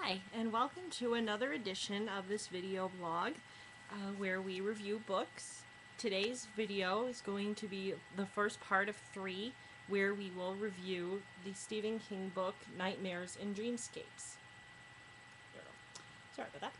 Hi, and welcome to another edition of this video blog where we review books. Today's video is going to be the first part of 3 where we will review the Stephen King book Nightmares and Dreamscapes. Sorry about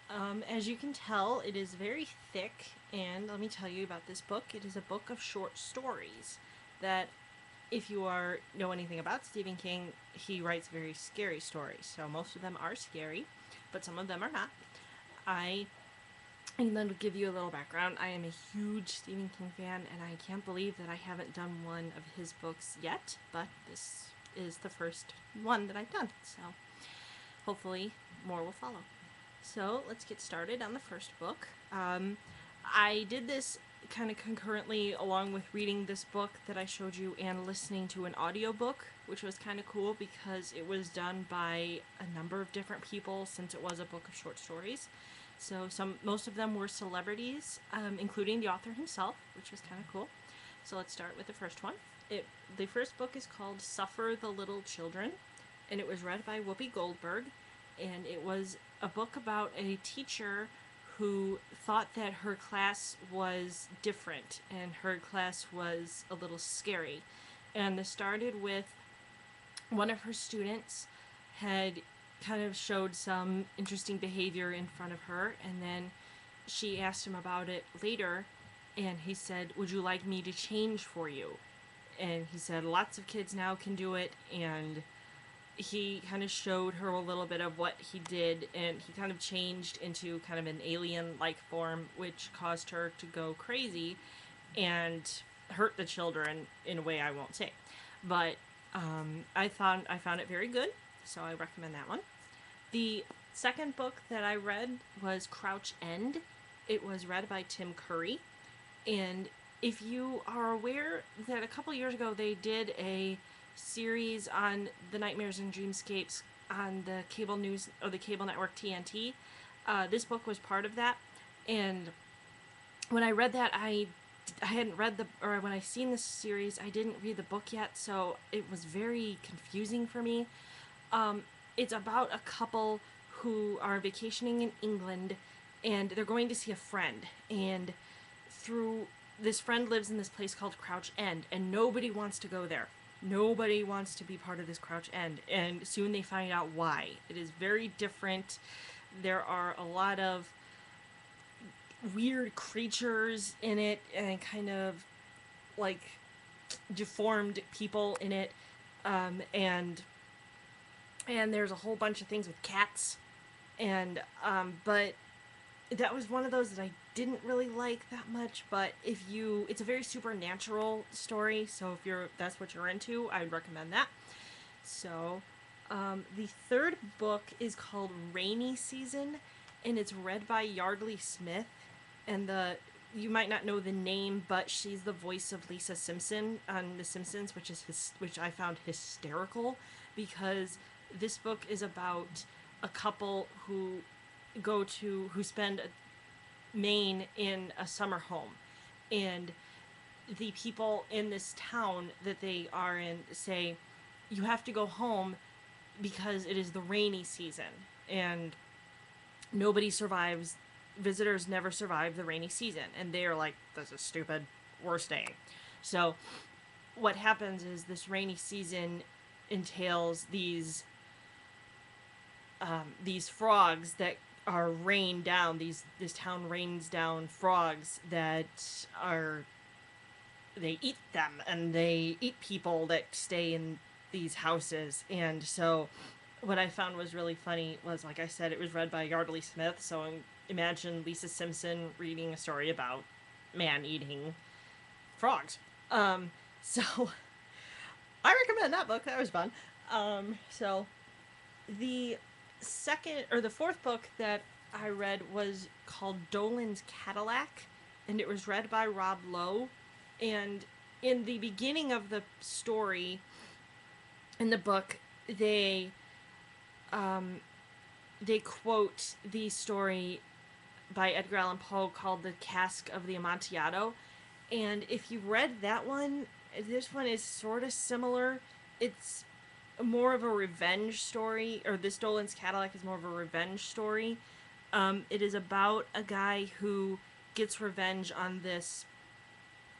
that. As you can tell, it is very thick, and let me tell you about this book. It is a book of short stories that, if you know anything about Stephen King, he writes very scary stories. So most of them are scary, but some of them are not. And then to give you a little background, I am a huge Stephen King fan, and I can't believe that I haven't done one of his books yet, but this is the first one that I've done, so hopefully more will follow. So let's get started on the first book. I did this kind of concurrently along with reading this book that I showed you and listening to an audiobook, which was kind of cool because it was done by a number of different people since it was a book of short stories. So most of them were celebrities, including the author himself, which was kind of cool. So let's start with the first one. The first book is called Suffer the Little Children, and it was read by Whoopi Goldberg, and it was a book about a teacher who thought that her class was different and her class was a little scary. And this started with one of her students had kind of showed some interesting behavior in front of her, and then she asked him about it later, and he said, "Would you like me to change for you?" And he said, "Lots of kids now can do it," and he kind of showed her a little bit of what he did, and he kind of changed into kind of an alien-like form, which caused her to go crazy and hurt the children in a way I won't say. But I found it very good, so I recommend that one. The second book that I read was Crouch End. It was read by Tim Curry, and if you are aware that a couple years ago they did a series on the Nightmares and Dreamscapes on the cable news or the cable network TNT. This book was part of that, and when I read that, I hadn't read when I seen this series, I didn't read the book yet, so it was very confusing for me. It's about a couple who are vacationing in England, and they're going to see a friend, and this friend lives in this place called Crouch End, and nobody wants to go there. Nobody wants to be part of this Crouch End, and soon they find out why. It is very different. There are a lot of weird creatures in it, and kind of like deformed people in it, and there's a whole bunch of things with cats, and but that was one of those that I didn't really like that much, but it's a very supernatural story, so if that's what you're into, I would recommend that. So, the third book is called Rainy Season, and it's read by Yardley Smith, and you might not know the name, but she's the voice of Lisa Simpson on The Simpsons, which I found hysterical, because this book is about a couple who spend Maine in a summer home, and the people in this town that they are in say, "You have to go home because it is the rainy season, and nobody survives, visitors never survive the rainy season." And they're like, "This is stupid, we're staying." So what happens is this rainy season entails these frogs that are rained down. This town rains down frogs that they eat them, and they eat people that stay in these houses. And so what I found was really funny was, like I said, it was read by Yardley Smith, so imagine Lisa Simpson reading a story about man eating frogs. So I recommend that book. That was fun. So the fourth book that I read was called Dolans Cadillac, and it was read by Rob Lowe. And in the beginning of the story, in the book, they quote the story by Edgar Allan Poe called The Cask of the Amontillado. And if you read that one, this one is sort of similar. It's more of a revenge story, or this Dolans Cadillac is more of a revenge story. It is about a guy who gets revenge on this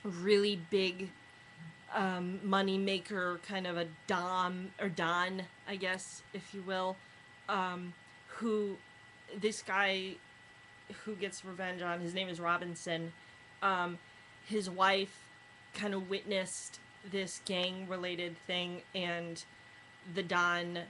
really big money maker, kind of a Don, I guess, if you will, who this guy who gets revenge on, his name is Robinson. His wife kind of witnessed this gang related thing, and the Don,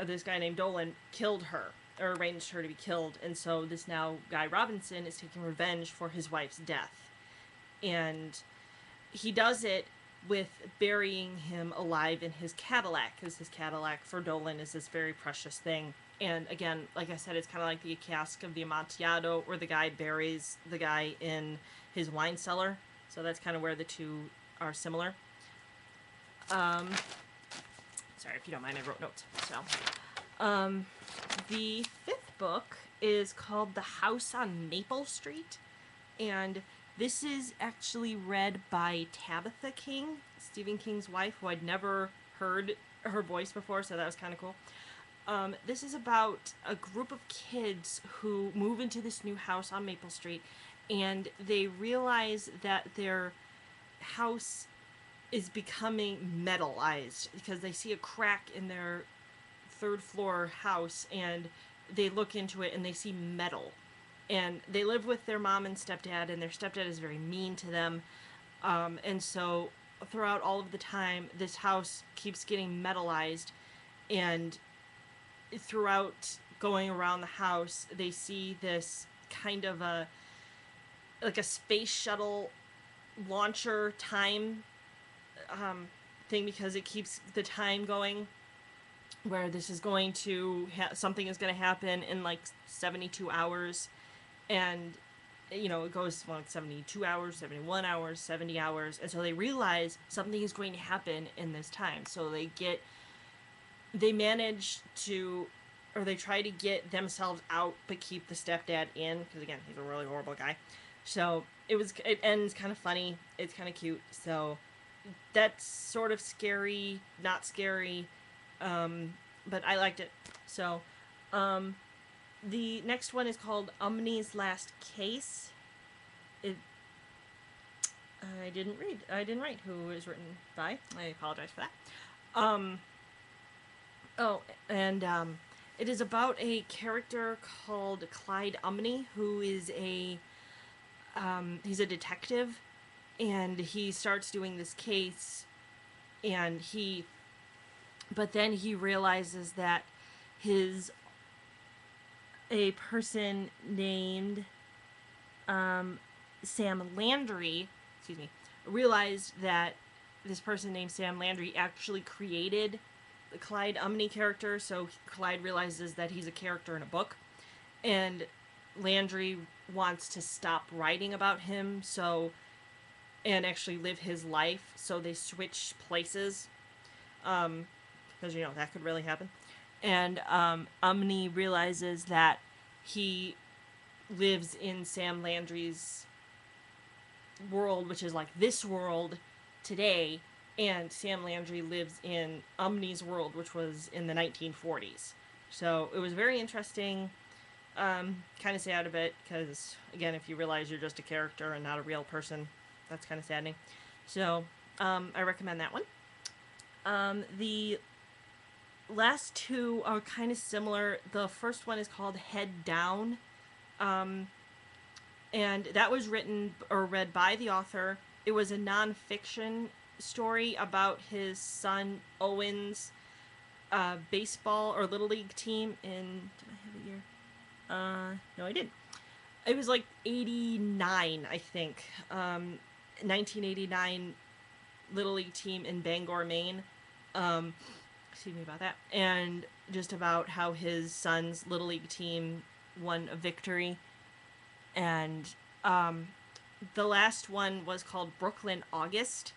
this guy named Dolan, killed her, or arranged her to be killed, and so this now guy Robinson is taking revenge for his wife's death. And he does it with burying him alive in his Cadillac, because his Cadillac for Dolan is this very precious thing. And again, like I said, it's kind of like the cask of the Amontillado, where the guy buries the guy in his wine cellar. So that's kind of where the two are similar. Sorry, if you don't mind, I wrote notes. So, the fifth book is called The House on Maple Street, and this is actually read by Tabitha King, Stephen King's wife, who I'd never heard her voice before, so that was kind of cool. This is about a group of kids who move into this new house on Maple Street, and they realize that their house is becoming metalized because they see a crack in their third floor house, and they look into it and they see metal. And they live with their mom and stepdad, and their stepdad is very mean to them. And so throughout all of the time, this house keeps getting metalized, and throughout going around the house, they see this kind of a space shuttle launcher time thing, because it keeps the time going, where this is going to something is going to happen in like 72 hours, and it goes like 72 hours, 71 hours, 70 hours, and so they realize something is going to happen in this time. So they manage to, or they try to get themselves out but keep the stepdad in, because again, he's a really horrible guy. So it ends kind of funny, it's kind of cute. So that's sort of scary, not scary, but I liked it. So the next one is called Omni's Last Case. I didn't write who it was written by. I apologize for that. It is about a character called Clyde Omni, who is he's a detective, and he starts doing this case, but then he realizes that a person named Sam Landry, realized that this person named Sam Landry actually created the Clyde Omni character. So Clyde realizes that he's a character in a book, and Landry wants to stop writing about him, and actually live his life. So they switch places, because that could really happen. And Omni realizes that he lives in Sam Landry's world, which is like this world today, and Sam Landry lives in Omni's world, which was in the 1940s. So it was very interesting. Kind of sad a bit, because again, if you realize you're just a character and not a real person, that's kind of saddening. So I recommend that one. The last two are kind of similar. The first one is called Head Down, and that was written or read by the author. It was a nonfiction story about his son Owen's baseball or little league team in. Did I have a year? No, I didn't. It was like 89, I think. 1989 little league team in Bangor, Maine. Excuse me about that. And just about how his son's little league team won a victory. And the last one was called Brooklyn August,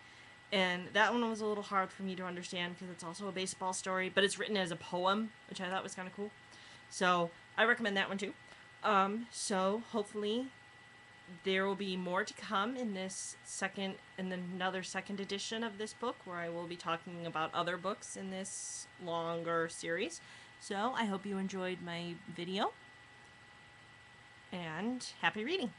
and that one was a little hard for me to understand because it's also a baseball story, but it's written as a poem, which I thought was kind of cool. So I recommend that one too. So hopefully there will be more to come in another second edition of this book, where I will be talking about other books in this longer series. So I hope you enjoyed my video, and happy reading.